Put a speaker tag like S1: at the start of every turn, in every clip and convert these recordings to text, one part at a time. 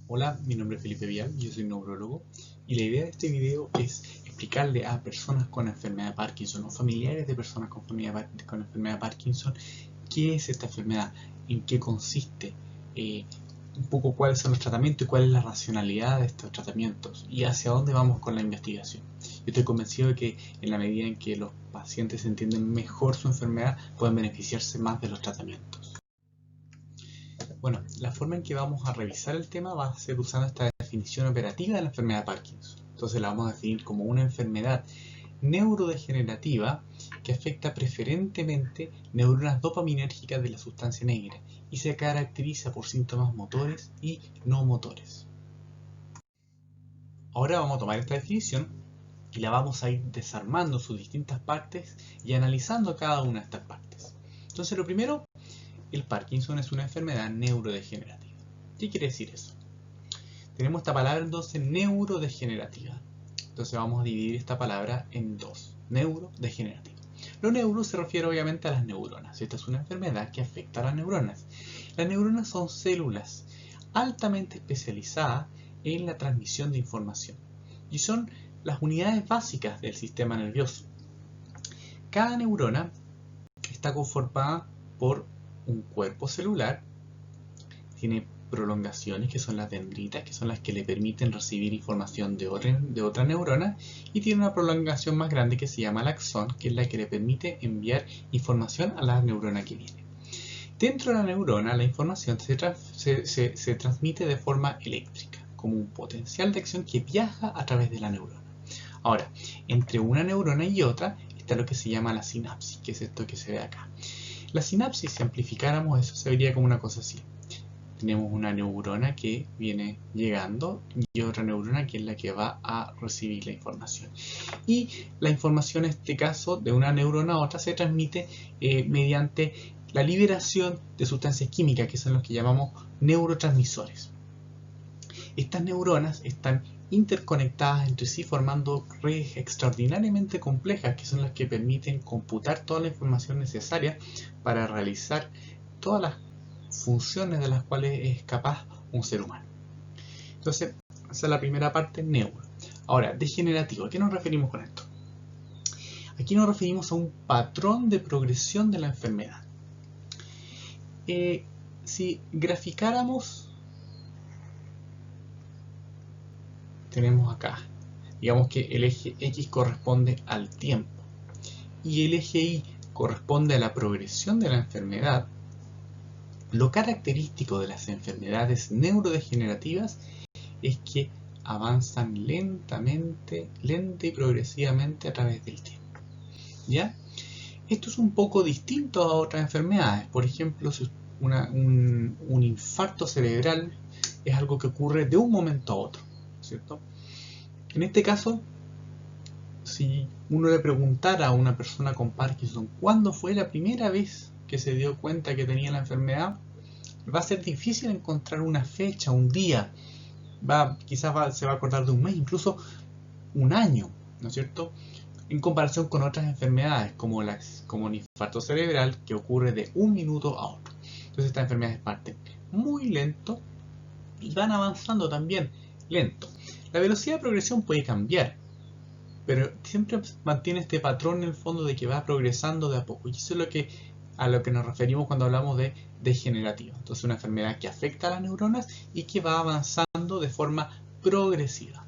S1: Hola, mi nombre es Felipe Vial, yo soy neurólogo y la idea de este video es explicarle a personas con enfermedad de Parkinson o familiares de personas con enfermedad de Parkinson qué es esta enfermedad, en qué consiste, un poco cuáles son los tratamientos y cuál es la racionalidad de estos tratamientos y hacia dónde vamos con la investigación. Yo estoy convencido de que en la medida en que los pacientes entienden mejor su enfermedad pueden beneficiarse más de los tratamientos. Bueno, la forma en que vamos a revisar el tema va a ser usando esta definición operativa de la enfermedad de Parkinson. Entonces la vamos a definir como una enfermedad neurodegenerativa que afecta preferentemente neuronas dopaminérgicas de la sustancia negra y se caracteriza por síntomas motores y no motores. Ahora vamos a tomar esta definición y la vamos a ir desarmando sus distintas partes y analizando cada una de estas partes. Entonces lo primero, el Parkinson es una enfermedad neurodegenerativa. ¿Qué quiere decir eso? Tenemos esta palabra entonces neurodegenerativa. Entonces vamos a dividir esta palabra en dos. Neurodegenerativa. Lo neuro se refiere obviamente a las neuronas. Esta es una enfermedad que afecta a las neuronas. Las neuronas son células altamente especializadas en la transmisión de información y son las unidades básicas del sistema nervioso. Cada neurona está conformada por un cuerpo celular, tiene prolongaciones que son las dendritas, que son las que le permiten recibir información de otra neurona, y tiene una prolongación más grande que se llama el axón, que es la que le permite enviar información a la neurona que viene. Dentro de la neurona la información se transmite de forma eléctrica, como un potencial de acción que viaja a través de la neurona. Ahora, entre una neurona y otra está lo que se llama la sinapsis, que es esto que se ve acá. La sinapsis, si amplificáramos eso, se vería como una cosa así. Tenemos una neurona que viene llegando y otra neurona que es la que va a recibir la información. Y la información en este caso de una neurona a otra se transmite mediante la liberación de sustancias químicas que son los que llamamos neurotransmisores. Estas neuronas están interconectadas entre sí formando redes extraordinariamente complejas que son las que permiten computar toda la información necesaria para realizar todas las funciones de las cuales es capaz un ser humano. Entonces, esa es la primera parte, neuro. Ahora, degenerativo, ¿a qué nos referimos con esto? Aquí nos referimos a un patrón de progresión de la enfermedad. Si graficáramos, tenemos acá, digamos que el eje X corresponde al tiempo y el eje Y corresponde a la progresión de la enfermedad. Lo característico de las enfermedades neurodegenerativas es que avanzan lenta y progresivamente a través del tiempo. ¿Ya? Esto es un poco distinto a otras enfermedades. Por ejemplo, un infarto cerebral es algo que ocurre de un momento a otro, ¿cierto? En este caso, si uno le preguntara a una persona con Parkinson cuándo fue la primera vez que se dio cuenta que tenía la enfermedad, va a ser difícil encontrar una fecha, un día. Quizás se va a acordar de un mes, incluso un año, ¿no es cierto? En comparación con otras enfermedades como un infarto cerebral que ocurre de un minuto a otro. Entonces estas enfermedades parten muy lento y van avanzando también lento. La velocidad de progresión puede cambiar, pero siempre mantiene este patrón en el fondo de que va progresando de a poco. Y eso es a lo que nos referimos cuando hablamos de degenerativa. Entonces una enfermedad que afecta a las neuronas y que va avanzando de forma progresiva.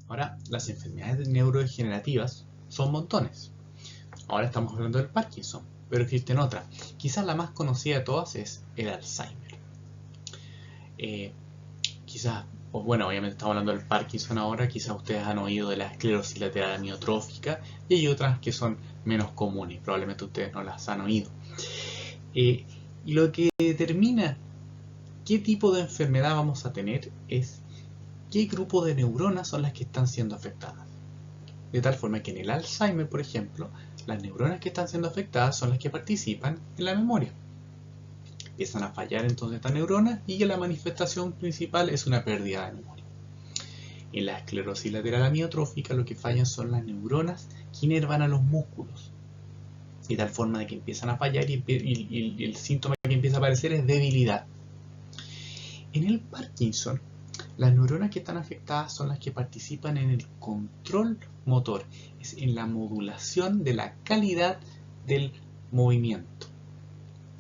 S1: Ahora, las enfermedades neurodegenerativas son montones. Ahora estamos hablando del Parkinson, pero existen otras. Quizás la más conocida de todas es el Alzheimer. Obviamente estamos hablando del Parkinson ahora, quizás ustedes han oído de la esclerosis lateral amiotrófica y hay otras que son menos comunes, probablemente ustedes no las han oído. Y lo que determina qué tipo de enfermedad vamos a tener es qué grupo de neuronas son las que están siendo afectadas. De tal forma que en el Alzheimer, por ejemplo, las neuronas que están siendo afectadas son las que participan en la memoria. Empiezan a fallar entonces estas neuronas y que la manifestación principal es una pérdida de memoria. En la esclerosis lateral amiotrófica lo que fallan son las neuronas que inervan a los músculos. De tal forma de que empiezan a fallar y el síntoma que empieza a aparecer es debilidad. En el Parkinson, las neuronas que están afectadas son las que participan en el control motor, es en la modulación de la calidad del movimiento.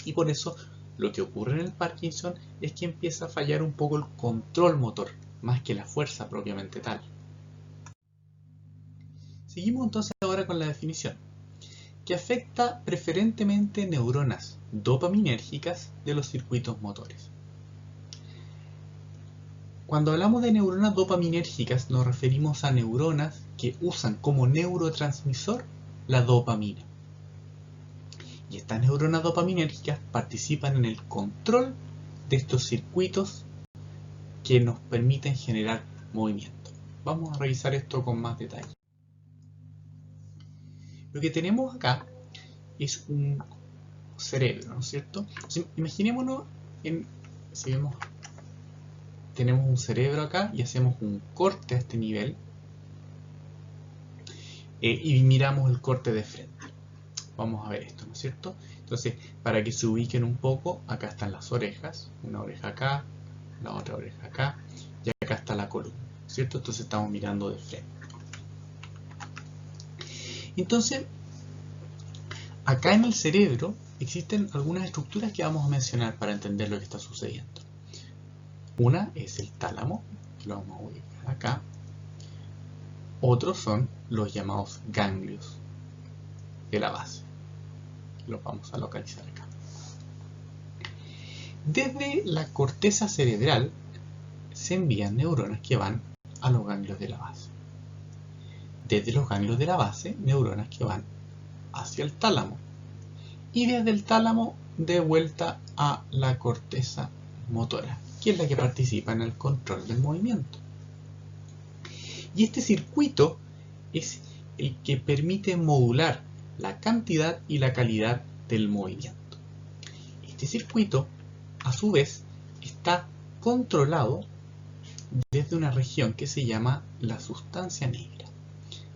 S1: Y por eso lo que ocurre en el Parkinson es que empieza a fallar un poco el control motor, más que la fuerza propiamente tal. Seguimos entonces ahora con la definición, que afecta preferentemente neuronas dopaminérgicas de los circuitos motores. Cuando hablamos de neuronas dopaminérgicas nos referimos a neuronas que usan como neurotransmisor la dopamina. Y estas neuronas dopaminérgicas participan en el control de estos circuitos que nos permiten generar movimiento. Vamos a revisar esto con más detalle. Lo que tenemos acá es un cerebro, ¿no es cierto? Entonces, imaginémonos, si vemos, tenemos un cerebro acá y hacemos un corte a este nivel y miramos el corte de frente. Vamos a ver esto, ¿no es cierto? Entonces, para que se ubiquen un poco, acá están las orejas, una oreja acá, la otra oreja acá, y acá está la columna, ¿cierto? Entonces estamos mirando de frente. Entonces, acá en el cerebro existen algunas estructuras que vamos a mencionar para entender lo que está sucediendo. Una es el tálamo, que lo vamos a ubicar acá. Otros son los llamados ganglios de la base. Los vamos a localizar acá. Desde la corteza cerebral se envían neuronas que van a los ganglios de la base. Desde los ganglios de la base, neuronas que van hacia el tálamo. Y desde el tálamo de vuelta a la corteza motora, que es la que participa en el control del movimiento. Y este circuito es el que permite modular la cantidad y la calidad del movimiento. Este circuito, a su vez, está controlado desde una región que se llama la sustancia negra.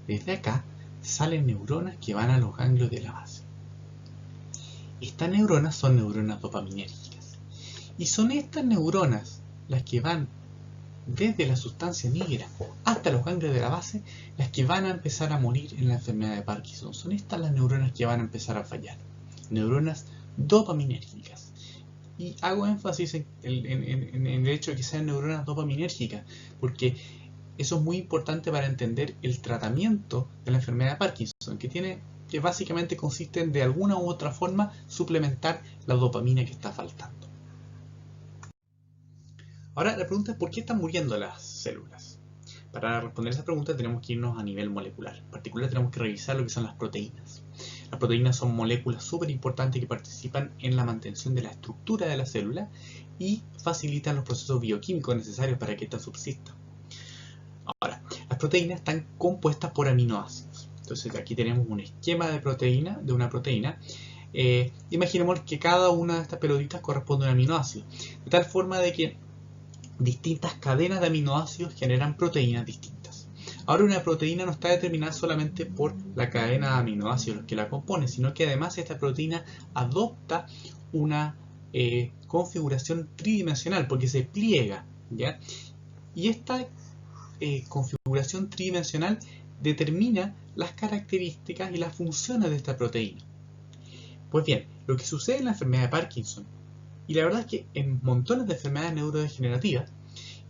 S1: Desde acá salen neuronas que van a los ganglios de la base. Estas neuronas son neuronas dopaminérgicas. Y son estas neuronas las que van desde la sustancia negra hasta los ganglios de la base, las que van a empezar a morir en la enfermedad de Parkinson. Son estas las neuronas que van a empezar a fallar. Neuronas dopaminérgicas. Y hago énfasis en el hecho de que sean neuronas dopaminérgicas, porque eso es muy importante para entender el tratamiento de la enfermedad de Parkinson, que básicamente consiste en de alguna u otra forma suplementar la dopamina que está faltando. Ahora la pregunta es ¿por qué están muriendo las células? Para responder esa pregunta tenemos que irnos a nivel molecular. En particular tenemos que revisar lo que son las proteínas. Las proteínas son moléculas súper importantes que participan en la mantención de la estructura de la célula y facilitan los procesos bioquímicos necesarios para que ésta subsista. Ahora, las proteínas están compuestas por aminoácidos. Entonces aquí tenemos un esquema de una proteína. Imaginemos que cada una de estas pelotitas corresponde a un aminoácido. De tal forma de que distintas cadenas de aminoácidos generan proteínas distintas. Ahora una proteína no está determinada solamente por la cadena de aminoácidos que la compone, sino que además esta proteína adopta una configuración tridimensional porque se pliega, ¿ya? Y esta configuración tridimensional determina las características y las funciones de esta proteína. Pues bien, lo que sucede en la enfermedad de Parkinson, y la verdad es que en montones de enfermedades neurodegenerativas,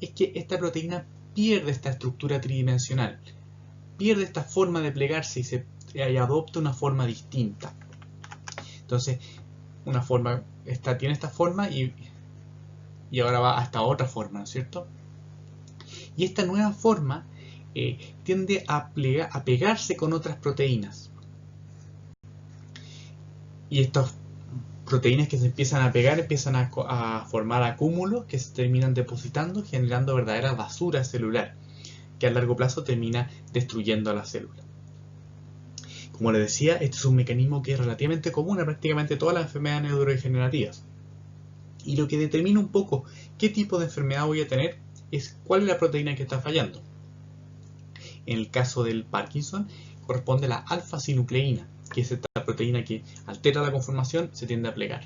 S1: es que esta proteína pierde esta estructura tridimensional, pierde esta forma de plegarse y adopta una forma distinta. Entonces, tiene esta forma y ahora va a esta otra forma, ¿no es cierto? Y esta nueva forma tiende a pegarse con otras proteínas. Y estas proteínas que se empiezan a pegar empiezan a formar acúmulos que se terminan depositando, generando verdadera basura celular, que a largo plazo termina destruyendo a la célula. Como les decía, este es un mecanismo que es relativamente común a prácticamente todas las enfermedades neurodegenerativas. Y lo que determina un poco qué tipo de enfermedad voy a tener es cuál es la proteína que está fallando. En el caso del Parkinson, corresponde a la alfa-sinucleína, que es esta proteína que altera la conformación, se tiende a plegar.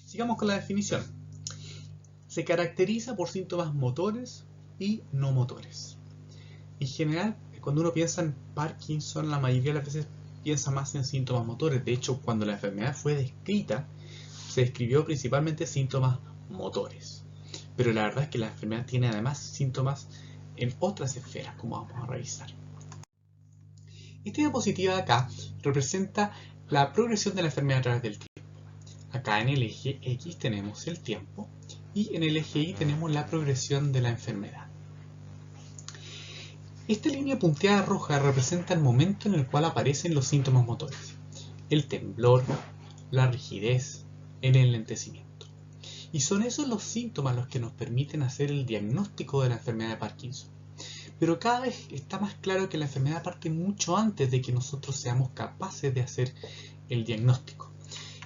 S1: Sigamos con la definición. Se caracteriza por síntomas motores y no motores. En general, cuando uno piensa en Parkinson, la mayoría de las veces piensa más en síntomas motores. De hecho, cuando la enfermedad fue descrita, se describió principalmente síntomas motores. Pero la verdad es que la enfermedad tiene además síntomas en otras esferas, como vamos a revisar. Esta diapositiva de acá representa la progresión de la enfermedad a través del tiempo. Acá en el eje X tenemos el tiempo y en el eje Y tenemos la progresión de la enfermedad. Esta línea punteada roja representa el momento en el cual aparecen los síntomas motores: el temblor, la rigidez, el enlentecimiento. Y son esos los síntomas los que nos permiten hacer el diagnóstico de la enfermedad de Parkinson. Pero cada vez está más claro que la enfermedad parte mucho antes de que nosotros seamos capaces de hacer el diagnóstico.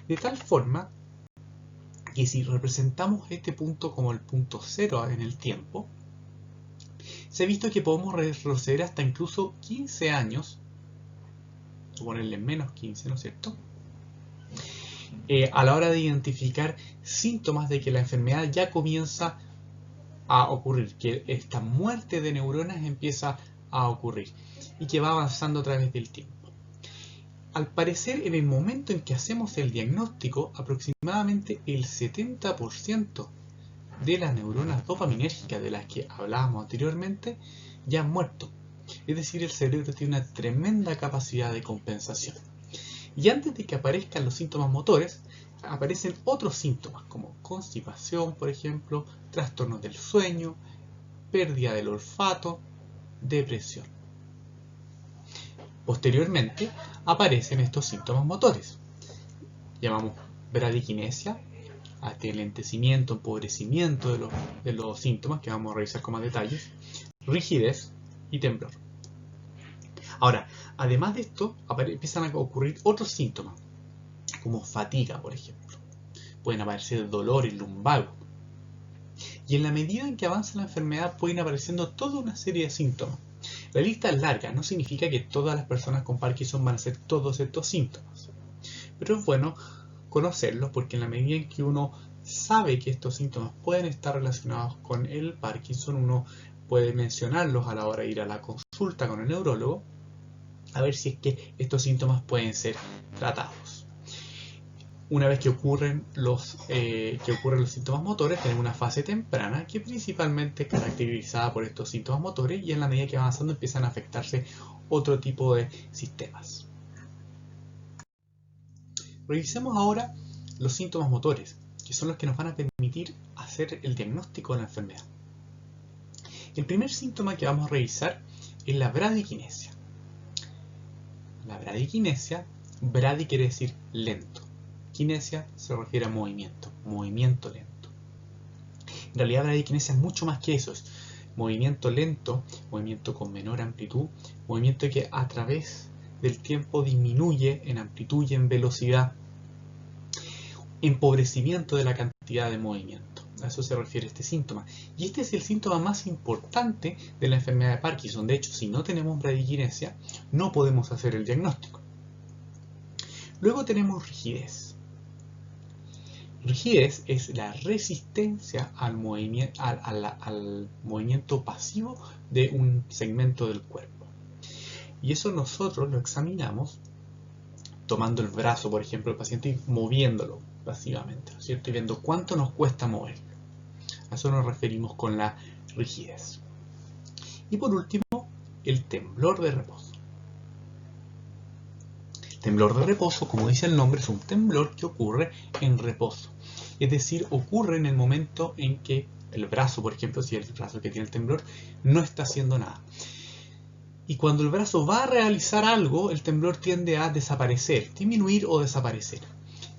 S1: De tal forma que si representamos este punto como el punto cero en el tiempo, se ha visto que podemos retroceder hasta incluso 15 años, o ponerle menos 15, ¿no es cierto?, a la hora de identificar síntomas de que la enfermedad ya comienza a ocurrir, que esta muerte de neuronas empieza a ocurrir y que va avanzando a través del tiempo. Al parecer, en el momento en que hacemos el diagnóstico, aproximadamente el 70% de las neuronas dopaminérgicas de las que hablábamos anteriormente ya han muerto. Es decir, el cerebro tiene una tremenda capacidad de compensación. Y antes de que aparezcan los síntomas motores, aparecen otros síntomas como constipación, por ejemplo, trastornos del sueño, pérdida del olfato, depresión. Posteriormente aparecen estos síntomas motores. Llamamos bradiquinesia, lentecimiento, empobrecimiento de los síntomas, que vamos a revisar con más detalles, rigidez y temblor. Ahora, además de esto, empiezan a ocurrir otros síntomas, como fatiga, por ejemplo. Pueden aparecer dolores lumbagos. Y en la medida en que avanza la enfermedad, pueden apareciendo toda una serie de síntomas. La lista es larga, no significa que todas las personas con Parkinson van a hacer todos estos síntomas. Pero es bueno conocerlos porque en la medida en que uno sabe que estos síntomas pueden estar relacionados con el Parkinson, uno puede mencionarlos a la hora de ir a la consulta con el neurólogo, a ver si es que estos síntomas pueden ser tratados. Una vez que ocurren los síntomas motores, tenemos una fase temprana que principalmente es caracterizada por estos síntomas motores, y en la medida que va avanzando empiezan a afectarse otro tipo de sistemas. Revisemos ahora los síntomas motores, que son los que nos van a permitir hacer el diagnóstico de la enfermedad. El primer síntoma que vamos a revisar es la bradiquinesia. La bradiquinesia, bradi quiere decir lento. Kinesia se refiere a movimiento lento. En realidad, bradiquinesia es mucho más que eso. Es movimiento lento, movimiento con menor amplitud, movimiento que a través del tiempo disminuye en amplitud y en velocidad, empobrecimiento de la cantidad de movimiento. A eso se refiere este síntoma. Y este es el síntoma más importante de la enfermedad de Parkinson. De hecho, si no tenemos bradiquinesia, no podemos hacer el diagnóstico. Luego tenemos rigidez. Rigidez es la resistencia al movimiento pasivo de un segmento del cuerpo. Y eso nosotros lo examinamos tomando el brazo, por ejemplo, del paciente y moviéndolo pasivamente, ¿no es cierto? Y viendo cuánto nos cuesta moverlo. A eso nos referimos con la rigidez. Y por último, el temblor de reposo. Temblor de reposo, como dice el nombre, es un temblor que ocurre en reposo. Es decir, ocurre en el momento en que el brazo, por ejemplo, si es el brazo que tiene el temblor, no está haciendo nada. Y cuando el brazo va a realizar algo, el temblor tiende a desaparecer, disminuir o desaparecer.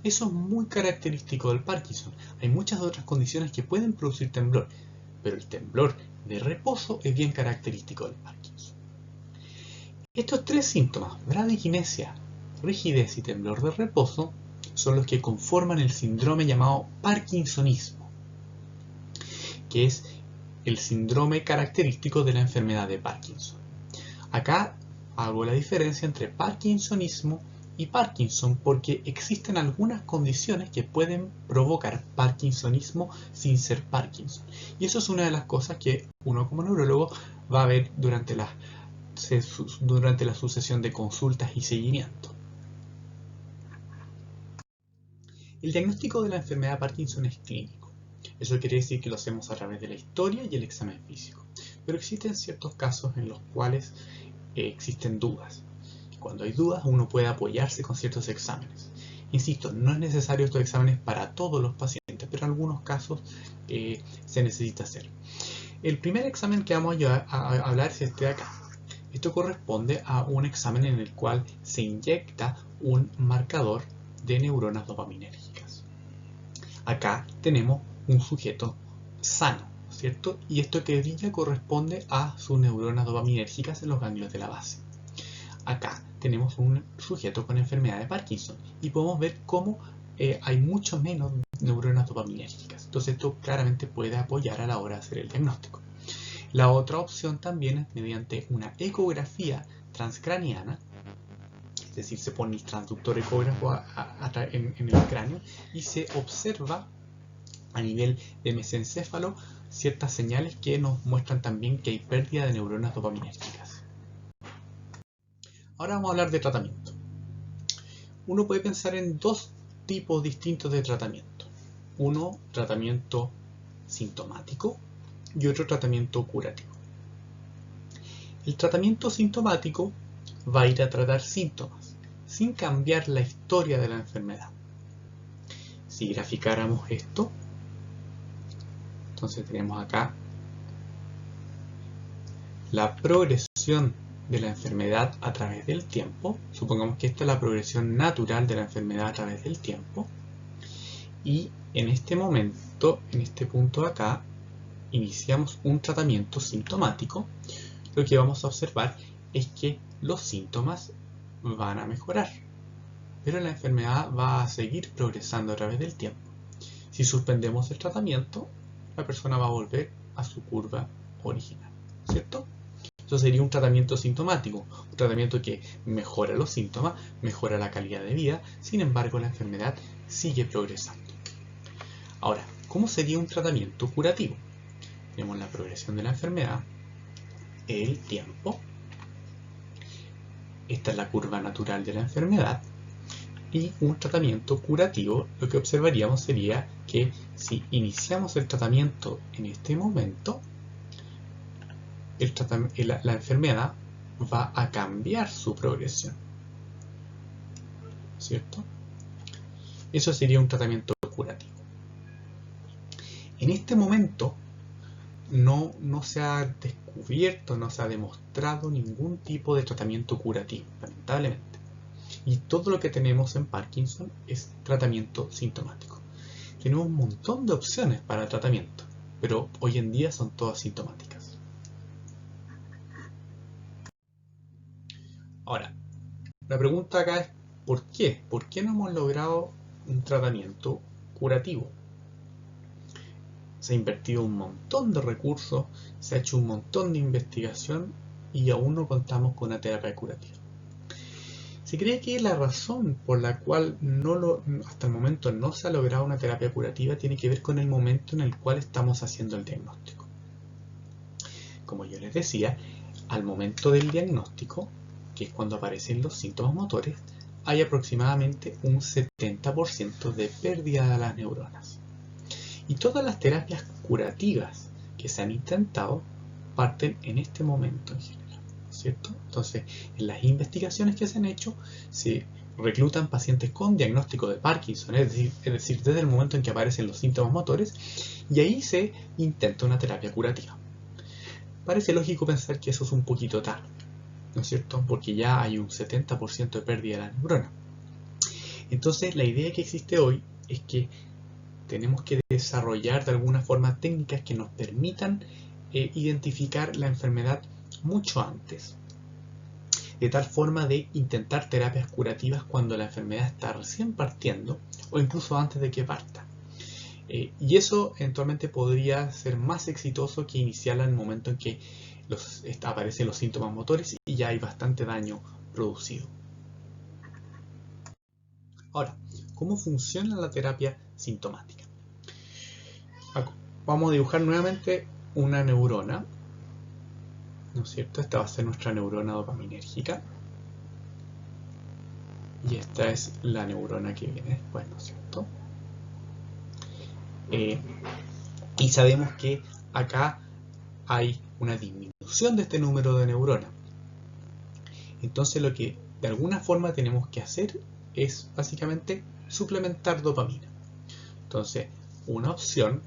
S1: Eso es muy característico del Parkinson. Hay muchas otras condiciones que pueden producir temblor, pero el temblor de reposo es bien característico del Parkinson. Estos tres síntomas, bradiquinesia, rigidez y temblor de reposo, son los que conforman el síndrome llamado parkinsonismo, que es el síndrome característico de la enfermedad de Parkinson. Acá hago la diferencia entre parkinsonismo y Parkinson porque existen algunas condiciones que pueden provocar parkinsonismo sin ser Parkinson. Y eso es una de las cosas que uno como neurólogo va a ver durante la sucesión de consultas y seguimiento. El diagnóstico de la enfermedad de Parkinson es clínico. Eso quiere decir que lo hacemos a través de la historia y el examen físico. Pero existen ciertos casos en los cuales existen dudas. Cuando hay dudas, uno puede apoyarse con ciertos exámenes. Insisto, no es necesario estos exámenes para todos los pacientes, pero en algunos casos se necesita hacer. El primer examen que vamos a hablar es este de acá. Esto corresponde a un examen en el cual se inyecta un marcador de neuronas dopaminérgicas. Acá tenemos un sujeto sano, ¿cierto? Y esto que brilla corresponde a sus neuronas dopaminérgicas en los ganglios de la base. Acá tenemos un sujeto con enfermedad de Parkinson y podemos ver cómo hay mucho menos neuronas dopaminérgicas. Entonces esto claramente puede apoyar a la hora de hacer el diagnóstico. La otra opción también es mediante una ecografía transcraniana, es decir, se pone el transductor ecógrafo en el cráneo y se observa a nivel de mesencéfalo ciertas señales que nos muestran también que hay pérdida de neuronas dopaminérgicas. Ahora vamos a hablar de tratamiento. Uno puede pensar en dos tipos distintos de tratamiento. Uno, tratamiento sintomático y otro, tratamiento curativo. El tratamiento sintomático va a ir a tratar síntomas, sin cambiar la historia de la enfermedad. Si graficáramos esto, entonces tenemos acá la progresión de la enfermedad a través del tiempo. Supongamos que esta es la progresión natural de la enfermedad a través del tiempo. Y en este momento, en este punto de acá, iniciamos un tratamiento sintomático. Lo que vamos a observar es que los síntomas van a mejorar, pero la enfermedad va a seguir progresando a través del tiempo. Si suspendemos el tratamiento, la persona va a volver a su curva original, ¿cierto? Eso sería un tratamiento sintomático, un tratamiento que mejora los síntomas, mejora la calidad de vida, sin embargo la enfermedad sigue progresando. Ahora, ¿cómo sería un tratamiento curativo? Tenemos la progresión de la enfermedad, el tiempo, esta es la curva natural de la enfermedad, y un tratamiento curativo, lo que observaríamos sería que si iniciamos el tratamiento en este momento, la enfermedad va a cambiar su progresión, ¿cierto? Eso sería un tratamiento curativo. En este momento no se ha descubierto, no se ha demostrado ningún tipo de tratamiento curativo, lamentablemente. Y todo lo que tenemos en Parkinson es tratamiento sintomático. Tenemos un montón de opciones para tratamiento, pero hoy en día son todas sintomáticas. Ahora, la pregunta acá es ¿por qué? ¿Por qué no hemos logrado un tratamiento curativo? Se ha invertido un montón de recursos, se ha hecho un montón de investigación y aún no contamos con una terapia curativa. Se cree que la razón por la cual hasta el momento no se ha logrado una terapia curativa tiene que ver con el momento en el cual estamos haciendo el diagnóstico. Como yo les decía, al momento del diagnóstico, que es cuando aparecen los síntomas motores, hay aproximadamente un 70% de pérdida de las neuronas. Y todas las terapias curativas que se han intentado parten en este momento en general, ¿cierto? Entonces, en las investigaciones que se han hecho, se reclutan pacientes con diagnóstico de Parkinson, es decir, desde el momento en que aparecen los síntomas motores, y ahí se intenta una terapia curativa. Parece lógico pensar que eso es un poquito tarde, ¿no es cierto? Porque ya hay un 70% de pérdida de la neurona. Entonces, la idea que existe hoy es que tenemos que desarrollar de alguna forma técnicas que nos permitan identificar la enfermedad mucho antes, de tal forma de intentar terapias curativas cuando la enfermedad está recién partiendo o incluso antes de que parta. Y eso eventualmente podría ser más exitoso que iniciarla en el momento en que aparecen los síntomas motores y ya hay bastante daño producido. Ahora, ¿cómo funciona la terapia sintomática? Vamos a dibujar nuevamente una neurona, ¿no es cierto? Esta va a ser nuestra neurona dopaminérgica. Y esta es la neurona que viene después, ¿no es cierto? Y sabemos que acá hay una disminución de este número de neuronas. Entonces lo que de alguna forma tenemos que hacer es básicamente suplementar dopamina. Entonces una opción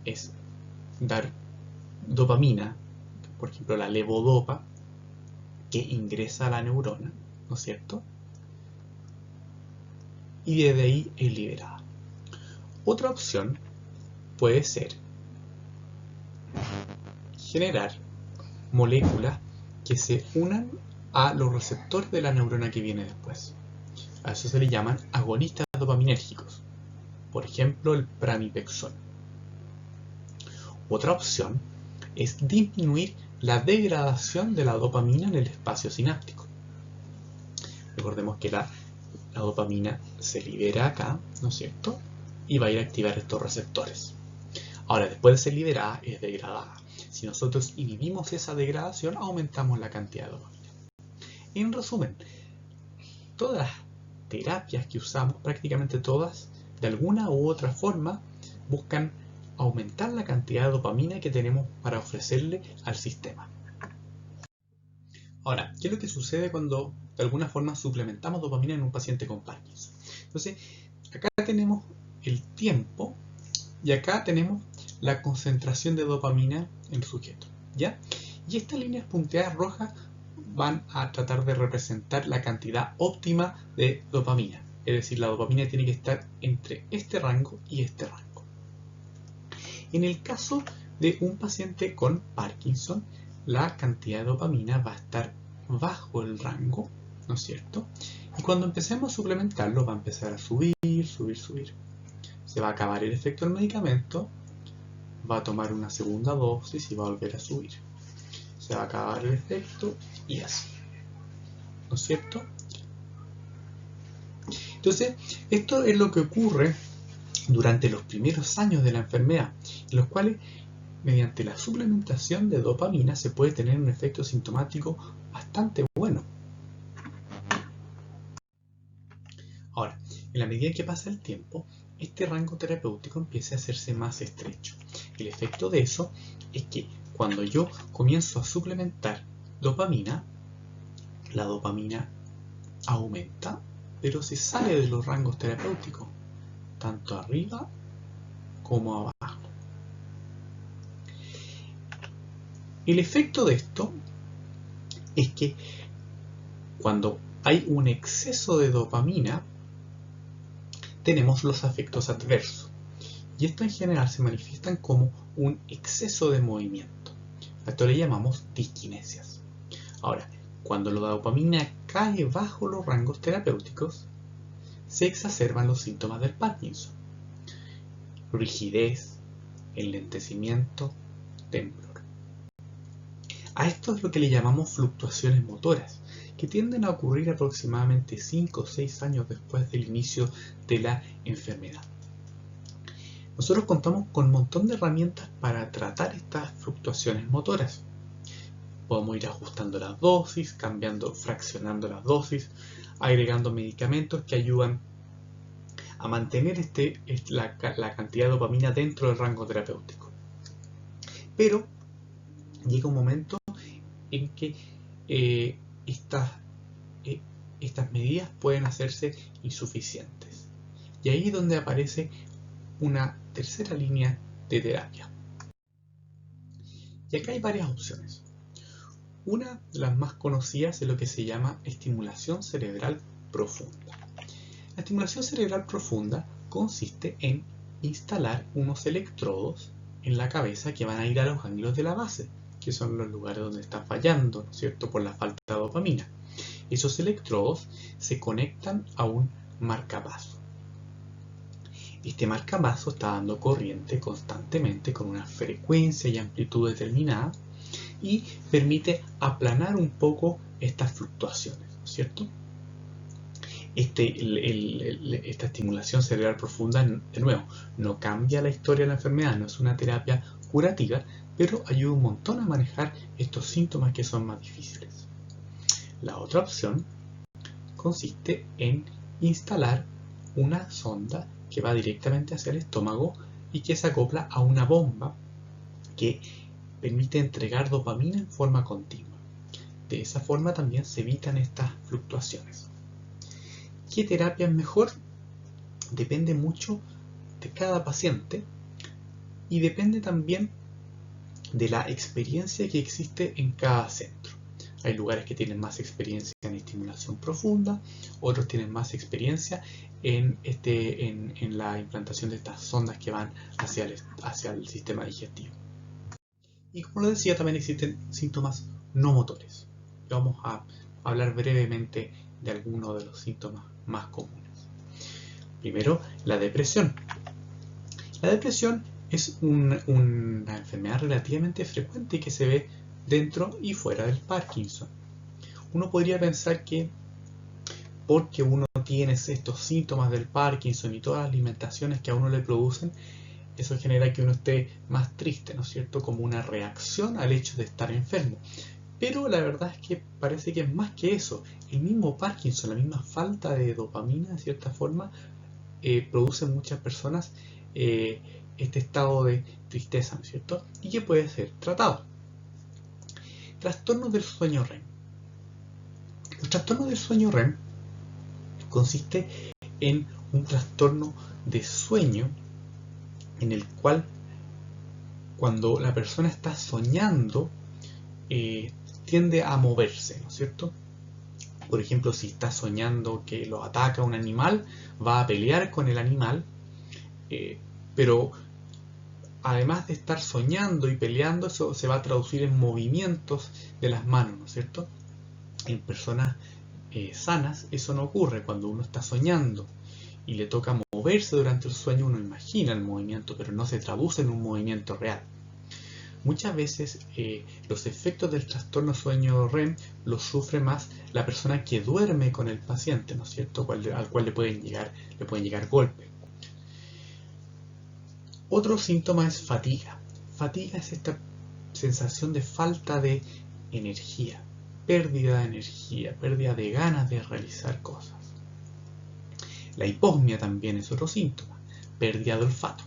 S1: es dar dopamina, por ejemplo la levodopa, que ingresa a la neurona, ¿no es cierto? Y desde ahí es liberada. Otra opción puede ser generar moléculas que se unan a los receptores de la neurona que viene después. A eso se le llaman agonistas dopaminérgicos, por ejemplo el pramipexol. Otra opción es disminuir la degradación de la dopamina en el espacio sináptico. Recordemos que la dopamina se libera acá, ¿no es cierto? Y va a ir a activar estos receptores. Ahora, después de ser liberada, es degradada. Si nosotros inhibimos esa degradación, aumentamos la cantidad de dopamina. En resumen, todas las terapias que usamos, prácticamente todas, de alguna u otra forma, buscan aumentar la cantidad de dopamina que tenemos para ofrecerle al sistema. Ahora, ¿qué es lo que sucede cuando de alguna forma suplementamos dopamina en un paciente con Parkinson? Entonces, acá tenemos el tiempo y acá tenemos la concentración de dopamina en el sujeto, ¿ya? Y estas líneas punteadas rojas van a tratar de representar la cantidad óptima de dopamina. Es decir, la dopamina tiene que estar entre este rango y este rango. En el caso de un paciente con Parkinson, la cantidad de dopamina va a estar bajo el rango, ¿no es cierto? Y cuando empecemos a suplementarlo va a empezar a subir. Se va a acabar el efecto del medicamento, va a tomar una segunda dosis y va a volver a subir. Se va a acabar el efecto y así, ¿no es cierto? Entonces, esto es lo que ocurre durante los primeros años de la enfermedad, en los cuales mediante la suplementación de dopamina se puede tener un efecto sintomático bastante bueno. Ahora, en la medida que pasa el tiempo, este rango terapéutico empieza a hacerse más estrecho. El efecto de eso es que cuando yo comienzo a suplementar dopamina, la dopamina aumenta, pero se sale de los rangos terapéuticos, tanto arriba como abajo. El efecto de esto es que cuando hay un exceso de dopamina, tenemos los efectos adversos. Y esto en general se manifiestan como un exceso de movimiento. A esto le llamamos disquinesias. Ahora, cuando la dopamina cae bajo los rangos terapéuticos, se exacerban los síntomas del Parkinson. Rigidez, enlentecimiento, temblor. A esto es lo que le llamamos fluctuaciones motoras, que tienden a ocurrir aproximadamente 5 o 6 años después del inicio de la enfermedad. Nosotros contamos con un montón de herramientas para tratar estas fluctuaciones motoras. Podemos ir ajustando las dosis, fraccionando las dosis, agregando medicamentos que ayudan a mantener la cantidad de dopamina dentro del rango terapéutico. Pero llega un momento en que estas medidas pueden hacerse insuficientes. Y ahí es donde aparece una tercera línea de terapia. Y acá hay varias opciones. Una de las más conocidas es lo que se llama estimulación cerebral profunda. La estimulación cerebral profunda consiste en instalar unos electrodos en la cabeza que van a ir a los ganglios de la base, que son los lugares donde está fallando, ¿no es cierto?, por la falta de dopamina. Esos electrodos se conectan a un marcapaso. Este marcapaso está dando corriente constantemente con una frecuencia y amplitud determinada y permite aplanar un poco estas fluctuaciones, ¿no es cierto? Esta estimulación cerebral profunda, de nuevo, no cambia la historia de la enfermedad, no es una terapia curativa, pero ayuda un montón a manejar estos síntomas que son más difíciles. La otra opción consiste en instalar una sonda que va directamente hacia el estómago y que se acopla a una bomba que permite entregar dopamina en forma continua. De esa forma también se evitan estas fluctuaciones. ¿Qué terapia es mejor? Depende mucho de cada paciente y depende también de la experiencia que existe en cada centro. Hay lugares que tienen más experiencia en estimulación profunda, otros tienen más experiencia en la implantación de estas sondas que van hacia el sistema digestivo. Y como lo decía, también existen síntomas no motores. Vamos a hablar brevemente de algunos de los síntomas más comunes. Primero, la depresión. La depresión es una enfermedad relativamente frecuente que se ve dentro y fuera del Parkinson. Uno podría pensar que porque uno tiene estos síntomas del Parkinson y todas las limitaciones que a uno le producen, eso genera que uno esté más triste, ¿no es cierto?, como una reacción al hecho de estar enfermo. Pero la verdad es que parece que es más que eso. El mismo Parkinson, la misma falta de dopamina, de cierta forma, produce en muchas personas este estado de tristeza, ¿no es cierto?, y que puede ser tratado. Trastornos del sueño REM. El trastorno del sueño REM consiste en un trastorno de sueño en el cual, cuando la persona está soñando, tiende a moverse, ¿no es cierto? Por ejemplo, si está soñando que lo ataca un animal, va a pelear con el animal, pero además de estar soñando y peleando, eso se va a traducir en movimientos de las manos, ¿no es cierto? En personas sanas eso no ocurre. Cuando uno está soñando y le toca moverse durante el sueño, uno imagina el movimiento, pero no se traduce en un movimiento real. Muchas veces los efectos del trastorno sueño REM los sufre más la persona que duerme con el paciente, ¿no es cierto?, al cual le pueden llegar golpes. Otro síntoma es fatiga. Fatiga es esta sensación de falta de energía, pérdida de energía, pérdida de ganas de realizar cosas. La hiposmia también es otro síntoma, pérdida de olfato.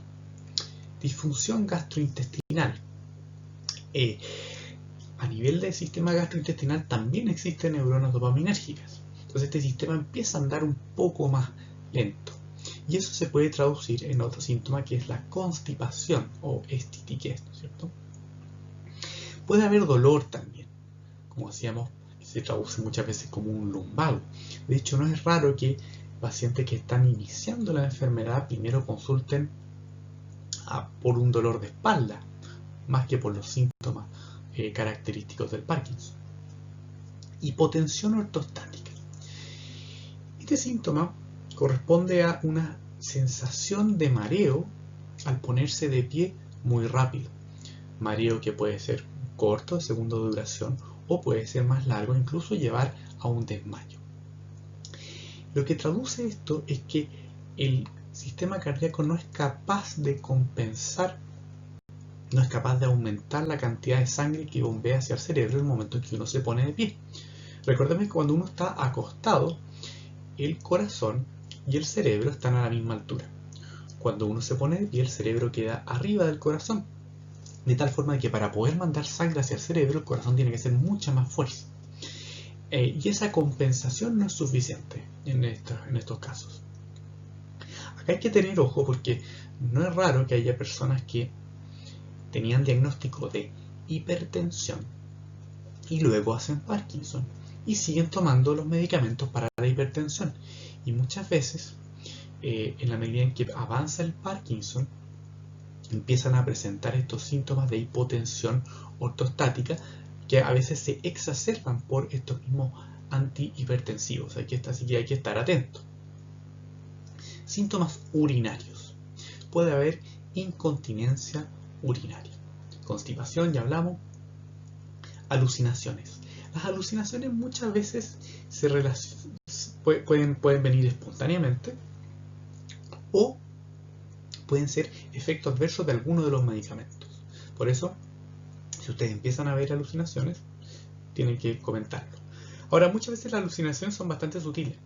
S1: Disfunción gastrointestinal. A nivel del sistema gastrointestinal también existen neuronas dopaminérgicas. Entonces este sistema empieza a andar un poco más lento. Y eso se puede traducir en otro síntoma que es la constipación o estitiquez, ¿no es cierto? Puede haber dolor también, como decíamos, se traduce muchas veces como un lumbago. De hecho, no es raro que pacientes que están iniciando la enfermedad primero consulten por un dolor de espalda, más que por los síntomas característicos del Parkinson. Hipotensión ortostática. Este síntoma corresponde a una sensación de mareo al ponerse de pie muy rápido. Mareo que puede ser corto, de segundo de duración, o puede ser más largo, incluso llevar a un desmayo. Lo que traduce esto es que el sistema cardíaco no es capaz de compensar, no es capaz de aumentar la cantidad de sangre que bombea hacia el cerebro en el momento en que uno se pone de pie. Recordemos que cuando uno está acostado, el corazón y el cerebro están a la misma altura. Cuando uno se pone de pie, el cerebro queda arriba del corazón, de tal forma que para poder mandar sangre hacia el cerebro, el corazón tiene que hacer mucha más fuerza. Y esa compensación no es suficiente en estos casos. Acá hay que tener ojo porque no es raro que haya personas que tenían diagnóstico de hipertensión y luego hacen Parkinson y siguen tomando los medicamentos para la hipertensión. Y muchas veces, en la medida en que avanza el Parkinson, empiezan a presentar estos síntomas de hipotensión ortostática que a veces se exacerban por estos mismos antihipertensivos. Así que hay que estar atento. Síntomas urinarios. Puede haber incontinencia urinaria. Constipación, ya hablamos. Alucinaciones. Las alucinaciones muchas veces pueden venir espontáneamente o pueden ser efectos adversos de alguno de los medicamentos. Por eso, si ustedes empiezan a ver alucinaciones, tienen que comentarlo. Ahora, muchas veces las alucinaciones son bastante sutiles.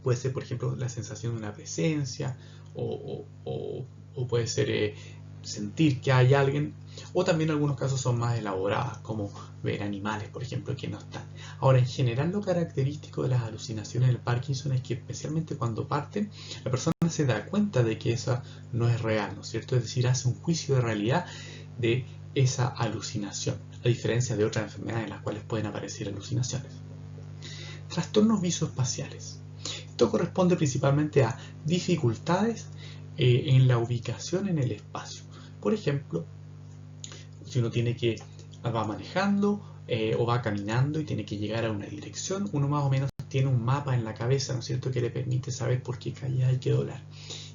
S1: Puede ser, por ejemplo, la sensación de una presencia o puede ser sentir que hay alguien, o también algunos casos son más elaboradas, como ver animales, por ejemplo, que no están. Ahora, en general, lo característico de las alucinaciones del Parkinson es que especialmente cuando parten, la persona se da cuenta de que esa no es real, ¿no es cierto? Es decir, hace un juicio de realidad de esa alucinación, a diferencia de otras enfermedades en las cuales pueden aparecer alucinaciones. Trastornos visoespaciales. Esto corresponde principalmente a dificultades en la ubicación en el espacio. Por ejemplo, si uno va manejando o va caminando y tiene que llegar a una dirección, uno más o menos tiene un mapa en la cabeza, ¿no es cierto?, que le permite saber por qué calle hay que doblar.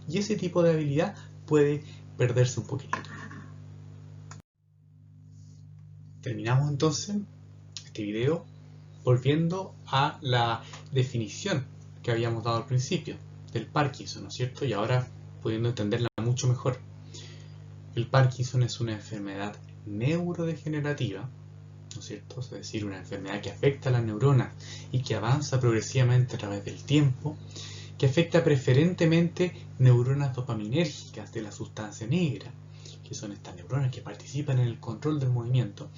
S1: Y ese tipo de habilidad puede perderse un poquitito. Terminamos entonces este video volviendo a la definición que habíamos dado al principio del Parkinson, ¿no es cierto? Y ahora pudiendo entenderla mucho mejor. El Parkinson es una enfermedad neurodegenerativa, ¿no es cierto? Es decir, una enfermedad que afecta a las neuronas y que avanza progresivamente a través del tiempo, que afecta preferentemente neuronas dopaminérgicas de la sustancia negra, que son estas neuronas que participan en el control del movimiento,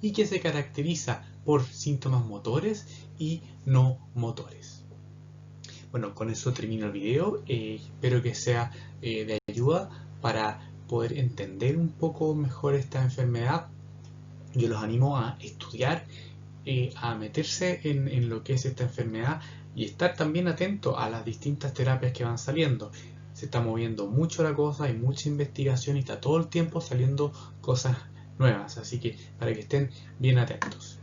S1: y que se caracteriza por síntomas motores y no motores. Bueno, con eso termino el video. Espero que sea de ayuda para poder entender un poco mejor esta enfermedad. Yo los animo a estudiar, a meterse en lo que es esta enfermedad y estar también atento a las distintas terapias que van saliendo. Se está moviendo mucho la cosa, hay mucha investigación y está todo el tiempo saliendo cosas nuevas, así que para que estén bien atentos.